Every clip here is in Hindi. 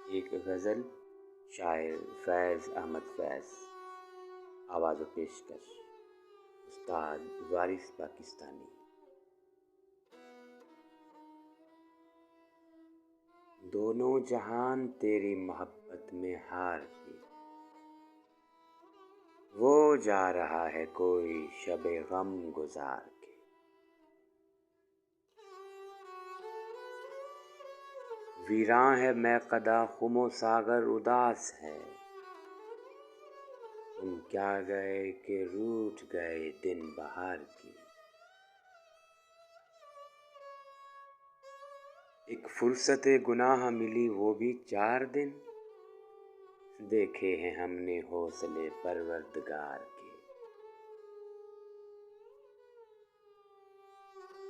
एक गज़ल शायर फैज़ अहमद फैज़। आवाज़ व पेशकश उस्ताद वारिस पाकिस्तानी। दोनों जहान तेरी मोहब्बत में हार के, वो जा रहा है कोई शबे गम गुजार के। वीरां है मैक़दा खुमो सागर उदास है, तुम क्या गए कि रूठ गए दिन बहार के। एक फुर्सते गुनाह मिली वो भी 4 दिन, देखे हैं हमने हौसले परवरदिगार के।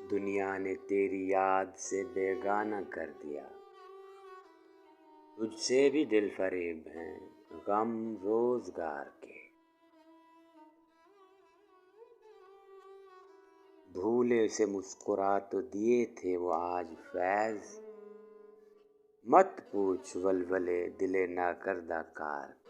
दुनिया ने तेरी याद से बेगाना कर दिया, तुझसे भी दिल फरेब हैं गम रोजगार के। भूले से मुस्कुरा तो दिए थे वो आज फैज़, मत पूछ वलवले दिले नाकर्दा कार के।